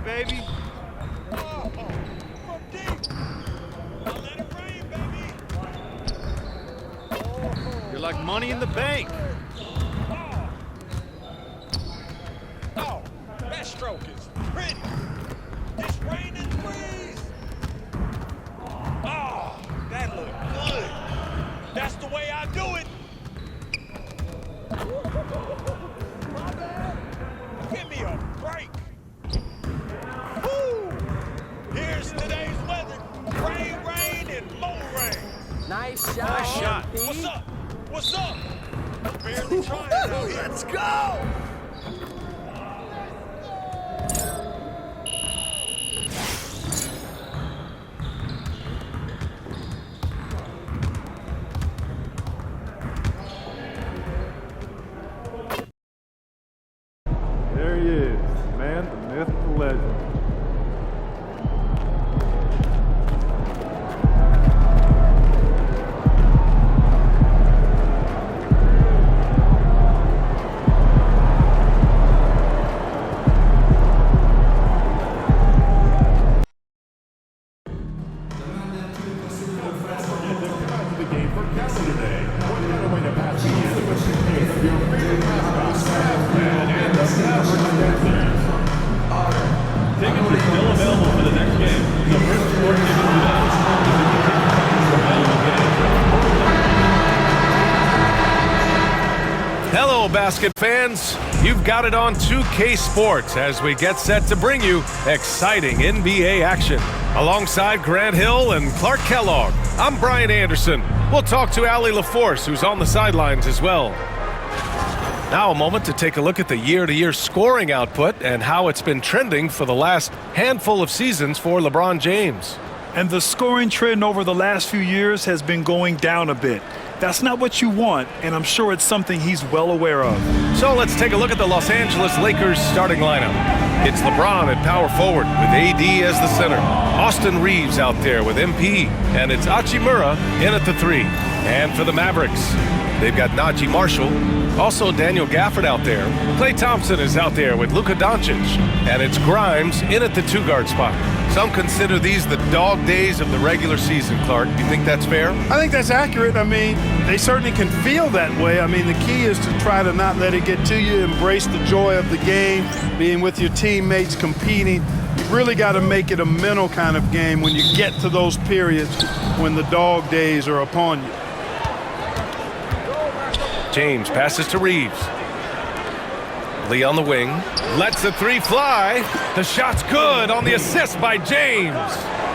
baby. Oh, from deep. I'll let it rain, baby. You're like money in the bank. Oh, that stroke is pretty. It's raining threes. Oh, that looked good. That's the way I do it. Give me a break. Woo! Here's today's weather. Rain, rain, and more rain. Nice shot. Nice shot. What's up? What's up? I'm barely trying out here. Let's go. There he is, the man, the myth, the legend. The game for Casa today. What better way to pass the end of a campaign of your favorite mascots, and the Tickets are still available for the next game. The first sport ticket today is Hello, basket fans. You've got it on 2K Sports as we get set to bring you exciting NBA action. Alongside Grant Hill and Clark Kellogg, I'm Brian Anderson. We'll talk to Allie LaForce, who's on the sidelines as well. Now a moment to take a look at the year-to-year scoring output and how it's been trending for the last handful of seasons for LeBron James. And the scoring trend over the last few years has been going down a bit. That's not what you want, and I'm sure it's something he's well aware of. So let's take a look at the Los Angeles Lakers starting lineup. It's LeBron at power forward with AD as the center. Austin Reeves out there with MP, and it's Hachimura in at the 3. And for the Mavericks, they've got Najee Marshall, also Daniel Gafford out there. Klay Thompson is out there with Luka Doncic, and it's Grimes in at the 2-guard spot. Some consider these the dog days of the regular season, Clark. Do you think that's fair? I think that's accurate. I mean, they certainly can feel that way. I mean, the key is to try to not let it get to you, embrace the joy of the game, being with your teammates, competing. You've really got to make it a mental kind of game when you get to those periods when the dog days are upon you. James passes to Reeves. Lee on the wing, lets the 3 fly. The shot's good on the assist by James.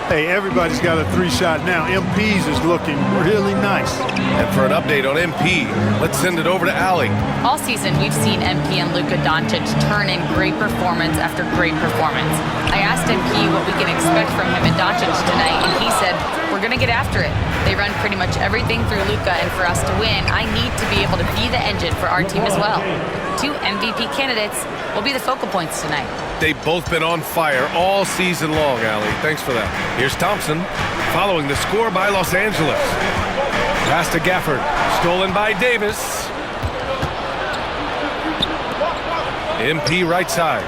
Hey, everybody's got a 3-shot now. MP's is looking really nice. And for an update on MP, let's send it over to Allie. All season, we've seen MP and Luka Doncic turn in great performance after great performance. I asked MP what we can expect from him and Doncic tonight, and he said, we're going to get after it. They run pretty much everything through Luka, and for us to win, I need to be able to be the engine for our team as well. 2 MVP candidates will be the focal points tonight. They've both been on fire all season long, Allie. Thanks for that. Here's Thompson, following the score by Los Angeles. Pass to Gafford, stolen by Davis. MP right side.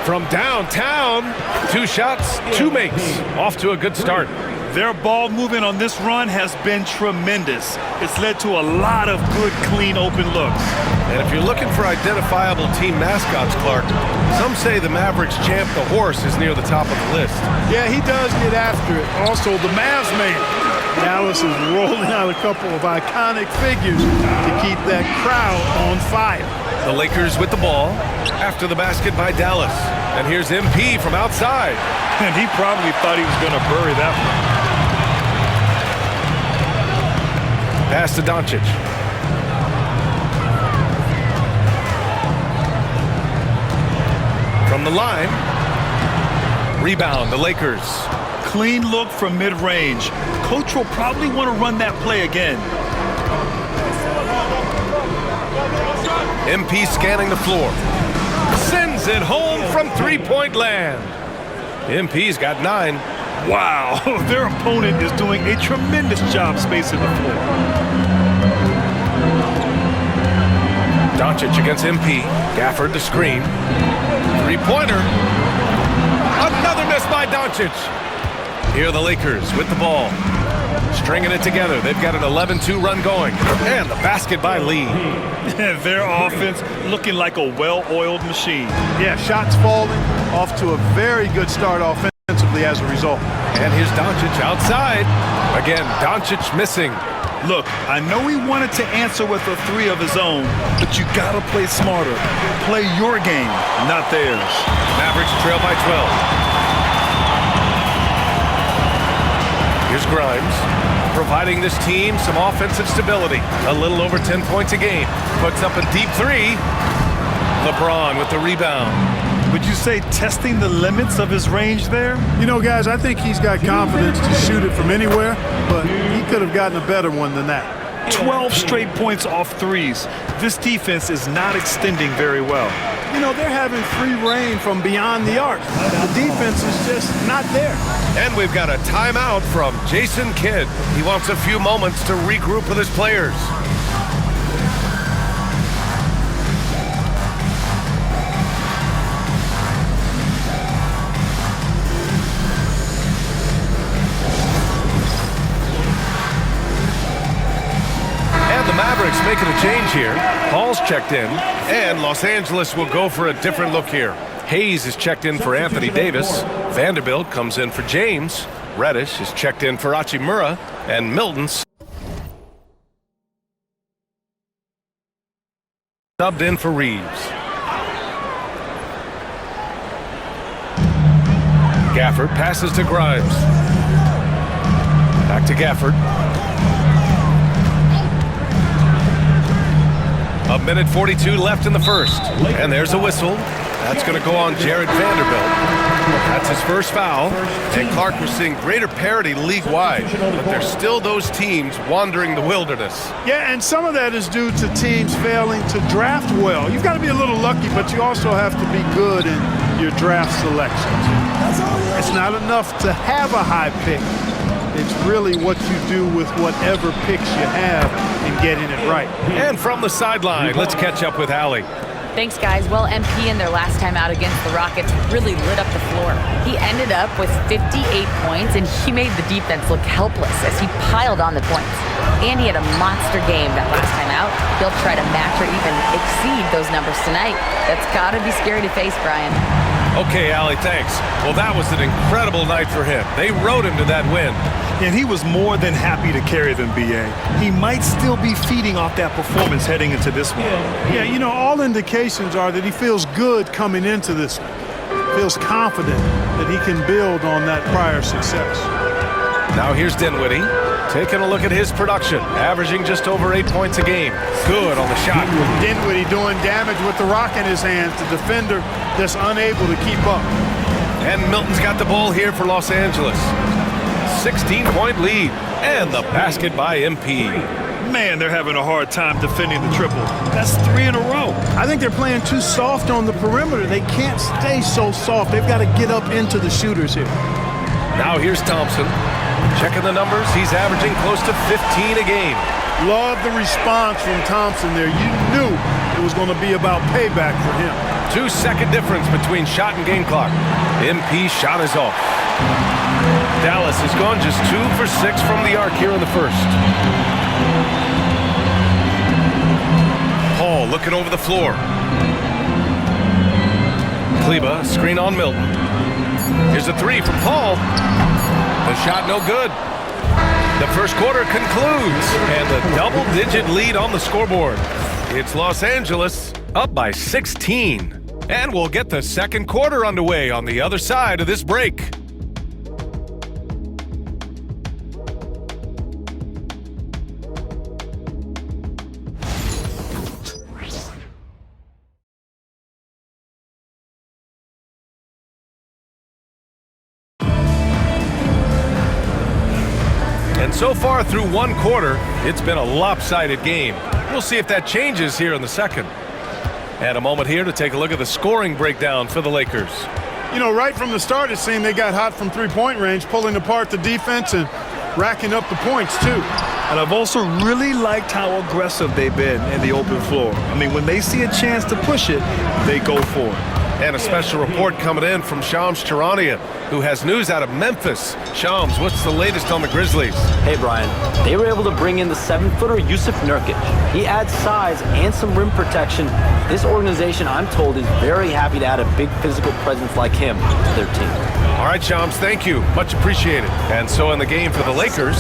From downtown, 2 shots, 2 makes. Off to a good start. Their ball movement on this run has been tremendous. It's led to a lot of good, clean, open looks. And if you're looking for identifiable team mascots, Clark, some say the Mavericks champ, the horse, is near the top of the list. Yeah, he does get after it. Also, the Mavs man. Dallas is rolling out a couple of iconic figures to keep that crowd on fire. The Lakers with the ball after the basket by Dallas. And here's MP from outside. And he probably thought he was going to bury that one. Pass to Doncic. From the line. Rebound, the Lakers. Clean look from mid-range. Coach will probably want to run that play again. MP scanning the floor. Sends it home from three-point land. MP's got 9. Wow, their opponent is doing a tremendous job spacing the floor. Doncic against MP. Gafford to screen. Three-pointer. Another miss by Doncic. Here are the Lakers with the ball. Stringing it together. They've got an 11-2 run going. And the basket by Lee. Their offense looking like a well-oiled machine. Yeah, shots falling, off to a very good start offensively as a result. And here's Doncic outside. Again, Doncic missing. Look, I know he wanted to answer with a three of his own, but you gotta play smarter. Play your game, not theirs. Mavericks trail by 12. Here's Grimes, providing this team some offensive stability. A little over 10 points a game. Puts up a deep three. LeBron with the rebound. Would you say testing the limits of his range there? You know, guys, I think he's got confidence to shoot it from anywhere, but he could have gotten a better one than that. 12 straight points off threes. This defense is not extending very well. You know, they're having free reign from beyond the arc. The defense is just not there. And we've got a timeout from Jason Kidd. He wants a few moments to regroup with his players. And the Mavericks making a change here. Paul's checked in, and Los Angeles will go for a different look here. Hayes is checked in for Anthony Davis. Vanderbilt comes in for James. Reddish is checked in for Hachimura. And Milton subbed in for Reeves. Gafford passes to Grimes. Back to Gafford. A minute 42 left in the first. And there's a whistle. That's going to go on Jared Vanderbilt. That's his first foul. And Clark, we're seeing greater parity league-wide. But there's still those teams wandering the wilderness. Yeah, and some of that is due to teams failing to draft well. You've got to be a little lucky, but you also have to be good in your draft selections. It's not enough to have a high pick. It's really what you do with whatever picks you have and getting it right. And from the sideline, let's catch up with Allie. Thanks, guys. Well, MP in their last time out against the Rockets really lit up the floor. He ended up with 58 points, and he made the defense look helpless as he piled on the points. And he had a monster game that last time out. He'll try to match or even exceed those numbers tonight. That's got to be scary to face, Brian. Okay, Allie, thanks. Well, that was an incredible night for him. They rode him to that win. And he was more than happy to carry them, B.A. He might still be feeding off that performance heading into this one. Yeah, you know, all indications are that he feels good coming into this one. Feels confident that he can build on that prior success. Now here's Dinwiddie. Taking a look at his production, averaging just over 8 points a game. Good on the shot. Dinwiddie doing damage with the rock in his hands. The defender that's unable to keep up. And Milton's got the ball here for Los Angeles. 16-point lead. And the basket by MP. Man, they're having a hard time defending the triple. That's 3 in a row. I think they're playing too soft on the perimeter. They can't stay so soft. They've got to get up into the shooters here. Now here's Thompson. Checking the numbers, he's averaging close to 15 a game. Love the response from Thompson there. You knew it was going to be about payback for him. 2-second difference between shot and game clock. MP shot is off. Dallas has gone just 2 for 6 from the arc here in the first. Paul looking over the floor. Kleba, screen on Milton. Here's a three from Paul. The shot no good. The first quarter concludes, and a double-digit lead on the scoreboard. It's Los Angeles up by 16. And we'll get the second quarter underway on the other side of this break. And so far through one quarter, it's been a lopsided game. We'll see if that changes here in the second. And a moment here to take a look at the scoring breakdown for the Lakers. You know, right from the start, it seemed they got hot from three-point range, pulling apart the defense and racking up the points, too. And I've also really liked how aggressive they've been in the open floor. I mean, when they see a chance to push it, they go for it. And a special report coming in from Shams Charania, who has news out of Memphis. Shams, what's the latest on the Grizzlies? Hey, Brian. They were able to bring in the 7-footer Yusuf Nurkic. He adds size and some rim protection. This organization, I'm told, is very happy to add a big physical presence like him to their team. All right, Shams, thank you. Much appreciated. And so in the game for the Lakers,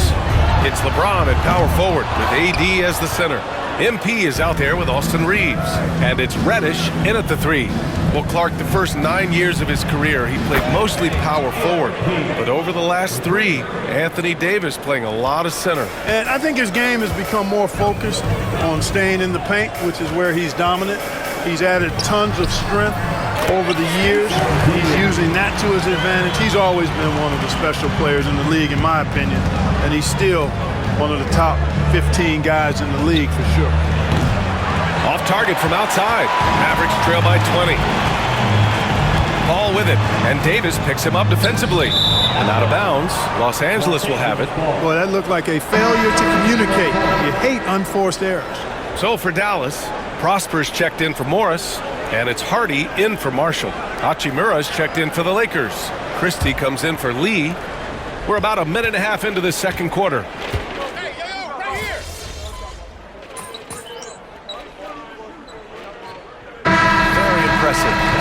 it's LeBron at power forward with AD as the center. MP is out there with Austin Reeves. And it's Reddish in at the 3. Well, Clark, the first 9 years of his career, he played mostly power forward. But over the last 3, Anthony Davis playing a lot of center. And I think his game has become more focused on staying in the paint, which is where he's dominant. He's added tons of strength over the years. He's using that to his advantage. He's always been one of the special players in the league, in my opinion. And he's still one of the top 15 guys in the league for sure. Off target from outside. Mavericks trail by 20. Paul with it, and Davis picks him up defensively. And out of bounds, Los Angeles will have it. Boy, that looked like a failure to communicate. You hate unforced errors. So for Dallas, Prosper's checked in for Morris, and it's Hardy in for Marshall. Hachimura's checked in for the Lakers. Christie comes in for Lee. We're about a minute and a half into the second quarter.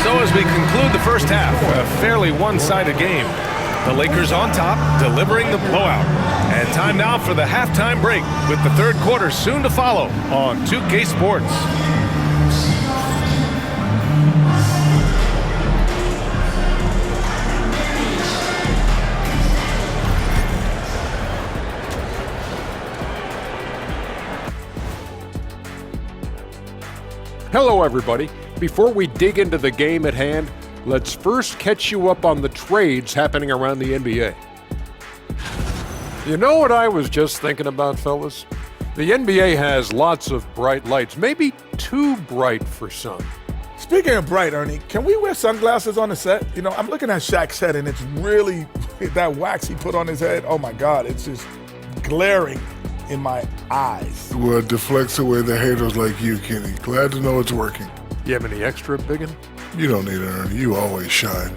So as we conclude the first half, a fairly one-sided game. The Lakers on top, delivering the blowout. And time now for the halftime break, with the third quarter soon to follow on 2K Sports. Hello, everybody. Before we dig into the game at hand, let's first catch you up on the trades happening around the NBA. You know what I was just thinking about, fellas? The NBA has lots of bright lights, maybe too bright for some. Speaking of bright, Ernie, can we wear sunglasses on the set? You know, I'm looking at Shaq's head, and it's really, that wax he put on his head, oh my God, it's just glaring in my eyes. Well, it deflects away the haters like you, Kenny. Glad to know it's working. You have any extra, biggin? You don't need it, Ernie. You always shine.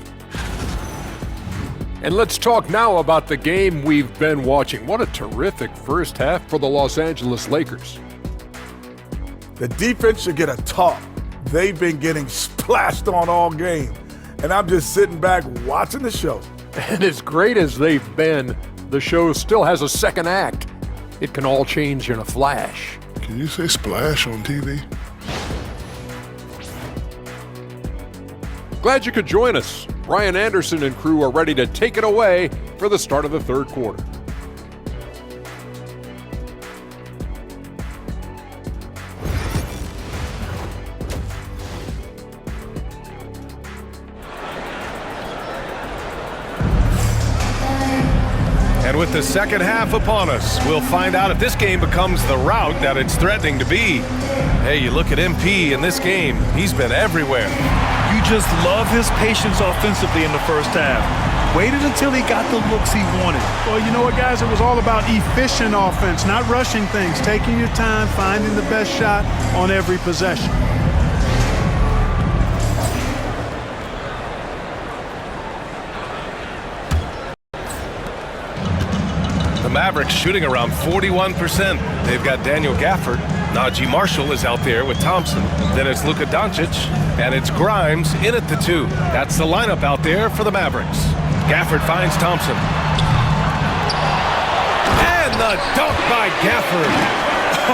And let's talk now about the game we've been watching. What a terrific first half for the Los Angeles Lakers. The defense should get a talk. They've been getting splashed on all game. And I'm just sitting back watching the show. And as great as they've been, the show still has a second act. It can all change in a flash. Can you say splash on TV? Glad you could join us. Brian Anderson and crew are ready to take it away for the start of the third quarter. And with the second half upon us, we'll find out if this game becomes the rout that it's threatening to be. Hey, you look at MP in this game, he's been everywhere. You just love his patience offensively in the first half. Waited until he got the looks he wanted. Well, you know what, guys? It was all about efficient offense, not rushing things, taking your time, finding the best shot on every possession. The Mavericks shooting around 41%. They've got Daniel Gafford. Najee Marshall is out there with Thompson. Then it's Luka Doncic, and it's Grimes in at the 2. That's the lineup out there for the Mavericks. Gafford finds Thompson. And the dunk by Gafford.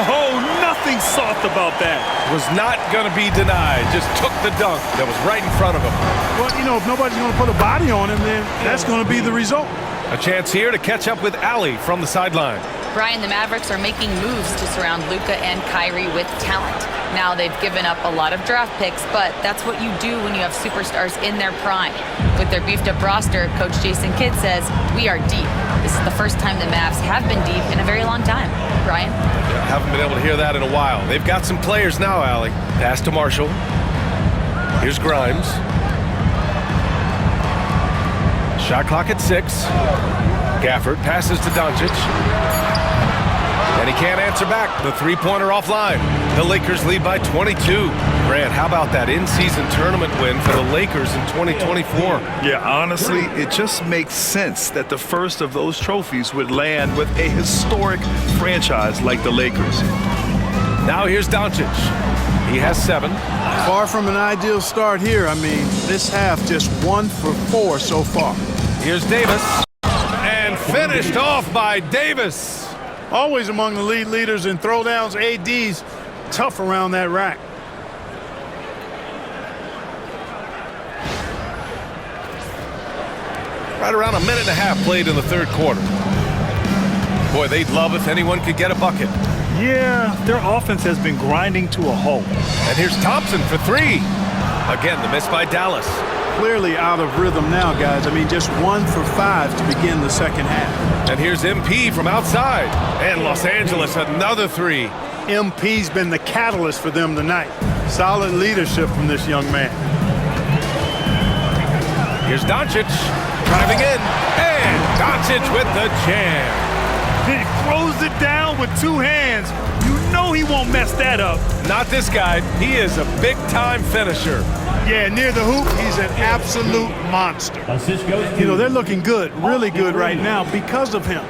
Oh, nothing soft about that. Was not going to be denied. Just took the dunk that was right in front of him. Well, you know, if nobody's going to put a body on him, then that's going to be the result. A chance here to catch up with Allie from the sideline. Brian, the Mavericks are making moves to surround Luka and Kyrie with talent. Now they've given up a lot of draft picks, but that's what you do when you have superstars in their prime. With their beefed-up roster, Coach Jason Kidd says, we are deep. This is the first time the Mavs have been deep in a very long time. Brian? Yeah, haven't been able to hear that in a while. They've got some players now, Allie. Pass to Marshall. Here's Grimes. Shot clock at 6. Gafford passes to Doncic. And he can't answer back. The three-pointer offline. The Lakers lead by 22. Grant, how about that in-season tournament win for the Lakers in 2024? Yeah, honestly, it just makes sense that the first of those trophies would land with a historic franchise like the Lakers. Now here's Doncic. He has 7. Far from an ideal start here. I mean, this half just 1 for 4 so far. Here's Davis. And finished off by Davis. Always among the league leaders in throwdowns. AD's tough around that rack. Right around a minute and a half played in the third quarter. Boy, they'd love if anyone could get a bucket. Yeah, their offense has been grinding to a halt. And here's Thompson for 3. Again, the miss by Dallas. Clearly out of rhythm now, guys. I mean, just 1 for 5 to begin the second half. And here's MP from outside. And Los Angeles, another 3. MP's been the catalyst for them tonight. Solid leadership from this young man. Here's Doncic driving in. And Doncic with the jam. He throws it down with 2 hands. You know he won't mess that up. Not this guy. He is a big-time finisher. Yeah, near the hoop, he's an absolute monster. You know, they're looking good, really good right now because of him.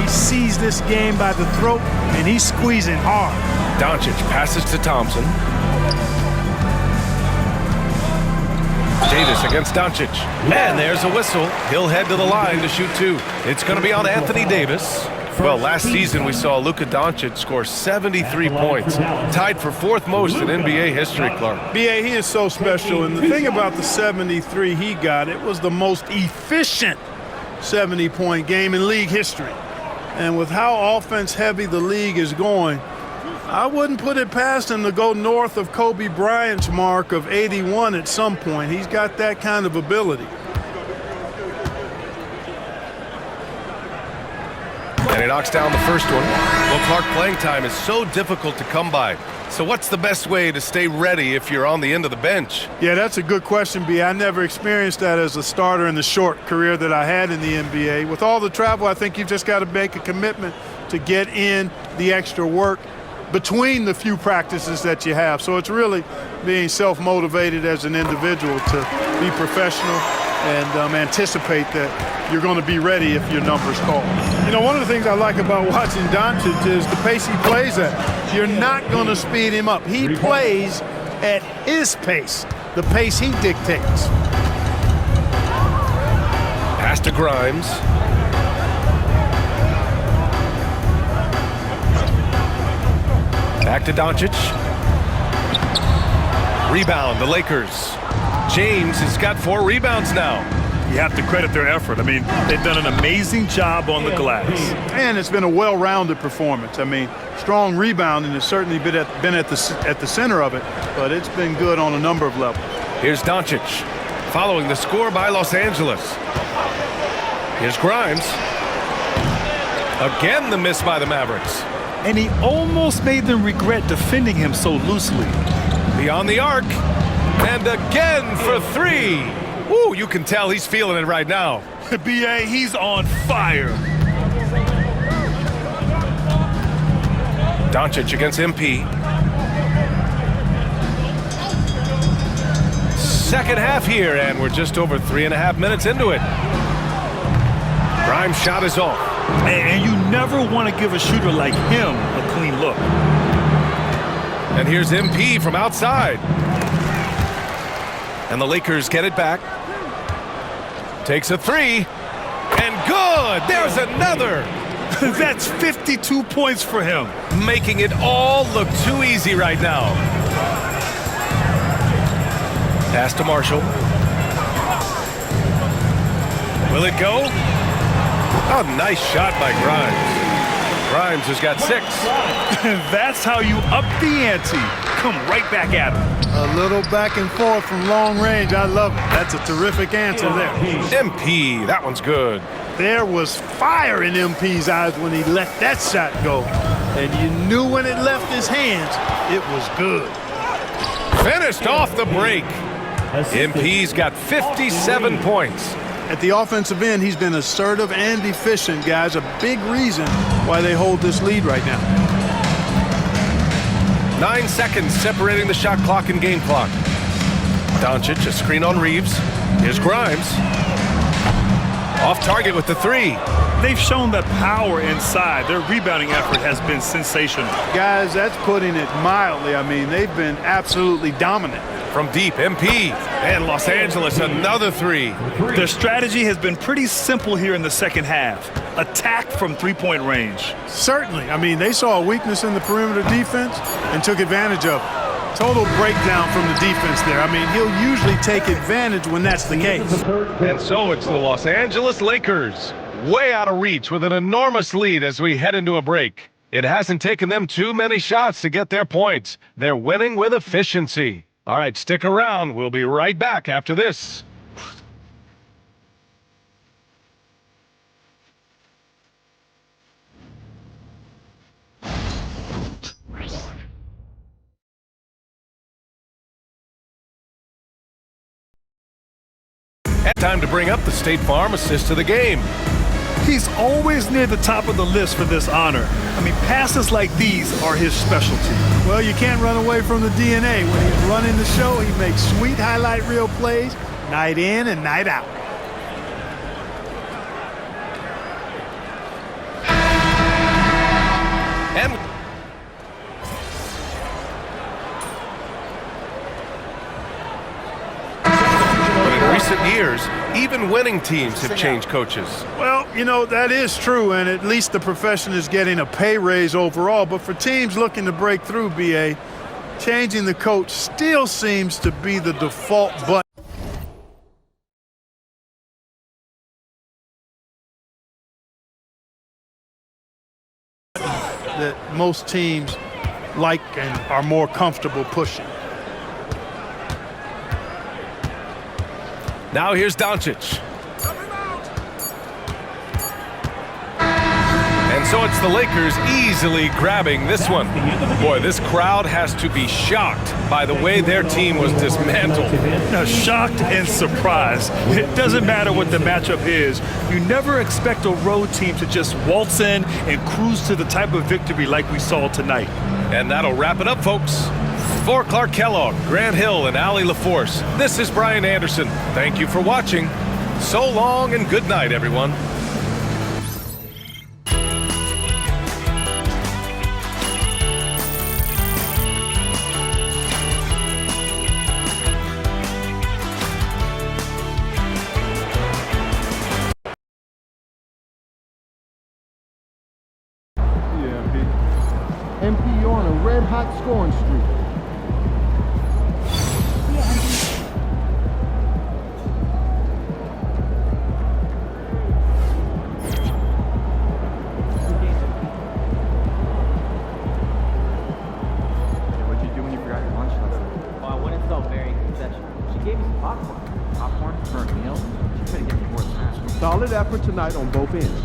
He sees this game by the throat, and he's squeezing hard. Doncic passes to Thompson. Davis against Doncic. And there's a whistle. He'll head to the line to shoot 2. It's going to be on Anthony Davis. Well, last season we saw Luka Doncic score 73 points, tied for 4th most in NBA history, Clark. B.A., he is so special, and the thing about the 73 he got, it was the most efficient 70-point game in league history. And with how offense-heavy the league is going, I wouldn't put it past him to go north of Kobe Bryant's mark of 81 at some point. He's got that kind of ability. And he knocks down the first one. Well, Clark, playing time is so difficult to come by. So what's the best way to stay ready if you're on the end of the bench? Yeah, that's a good question, B. I never experienced that as a starter in the short career that I had in the NBA. With all the travel, I think you've just got to make a commitment to get in the extra work between the few practices that you have. So it's really being self-motivated as an individual to be professional and anticipate that you're going to be ready if your number's called. You know, one of the things I like about watching Doncic is the pace he plays at. You're not going to speed him up. He plays at his pace, the pace he dictates. Pass to Grimes. Back to Doncic. Rebound, the Lakers. James has got 4 rebounds now. You have to credit their effort. I mean, they've done an amazing job on the glass. And it's been a well-rounded performance. I mean, strong rebounding has certainly been at the center of it, but it's been good on a number of levels. Here's Doncic, following the score by Los Angeles. Here's Grimes. Again, the miss by the Mavericks. And he almost made them regret defending him so loosely. Beyond the arc. And again for 3. Ooh, you can tell he's feeling it right now. B.A., he's on fire. Doncic against MP. Second half here, and we're just over 3.5 minutes into it. Grimes' shot is off. And you never want to give a shooter like him a clean look. And here's MP from outside. And the Lakers get it back. Takes a 3. And good! There's another! That's 52 points for him. Making it all look too easy right now. Pass to Marshall. Will it go? Oh, nice shot by Grimes. Grimes has got 6. That's how you up the ante. Come right back at him. A little back and forth from long range. I love it. That's a terrific answer there. MP, that one's good. There was fire in MP's eyes when he let that shot go. And you knew when it left his hands, it was good. Finished off the break. MP's got 57 points. At the offensive end, he's been assertive and efficient, guys. A big reason why they hold this lead right now. 9 seconds separating the shot clock and game clock. Doncic, a screen on Reeves. Here's Grimes. Off target with the three. They've shown that power inside. Their rebounding effort has been sensational. Guys, that's putting it mildly. I mean, they've been absolutely dominant. From deep, MP. And Los Angeles, another three. Their strategy has been pretty simple here in the second half. Attack from three-point range. Certainly. I mean, they saw a weakness in the perimeter defense and took advantage of it. Total breakdown from the defense there. I mean, he'll usually take advantage when that's the case. And so it's the Los Angeles Lakers, way out of reach with an enormous lead as we head into a break. It hasn't taken them too many shots to get their points. They're winning with efficiency. All right, stick around. We'll be right back after this. And time to bring up the State Farm assist of the game. He's always near the top of the list for this honor. I mean, passes like these are his specialty. Well, you can't run away from the DNA. When he's running the show, he makes sweet highlight reel plays, night in and night out. And in recent years, even winning teams have changed coaches. Well, you know, that is true, and at least the profession is getting a pay raise overall. But for teams looking to break through, BA, changing the coach still seems to be the default button that most teams like and are more comfortable pushing. Now here's Doncic. And so it's the Lakers easily grabbing this one. Boy, this crowd has to be shocked by the way their team was dismantled. Now, shocked and surprised. It doesn't matter what the matchup is. You never expect a road team to just waltz in and cruise to the type of victory like we saw tonight. And that'll wrap it up, folks. For Clark Kellogg, Grant Hill, and Allie LaForce, this is Brian Anderson. Thank you for watching. So long and good night, everyone. MP, you're on a red-hot scoring streak. What'd you do when you forgot your lunch last night? Well, I went and felt very conceptual. She gave me some popcorn. Popcorn for a meal? She couldn't get me more than that. Solid effort tonight on both ends.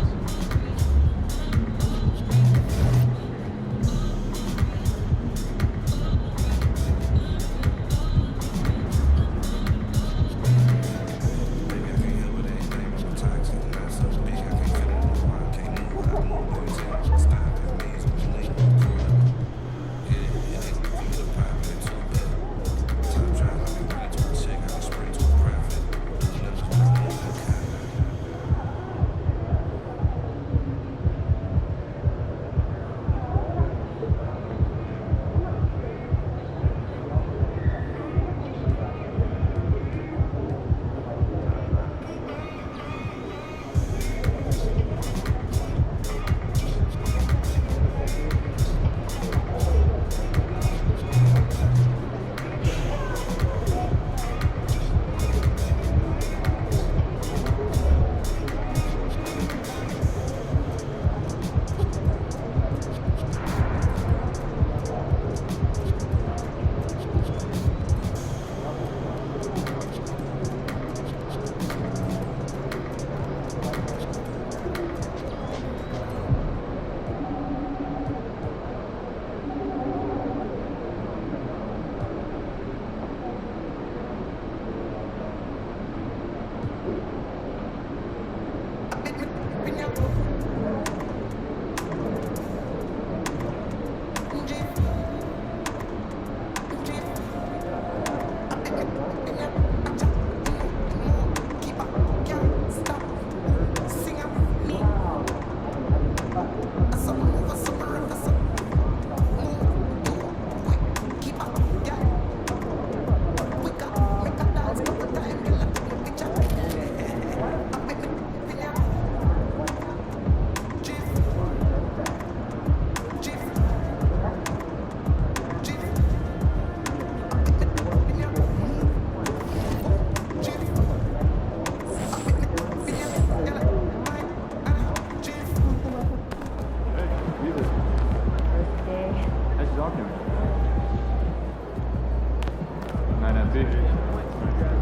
MVP.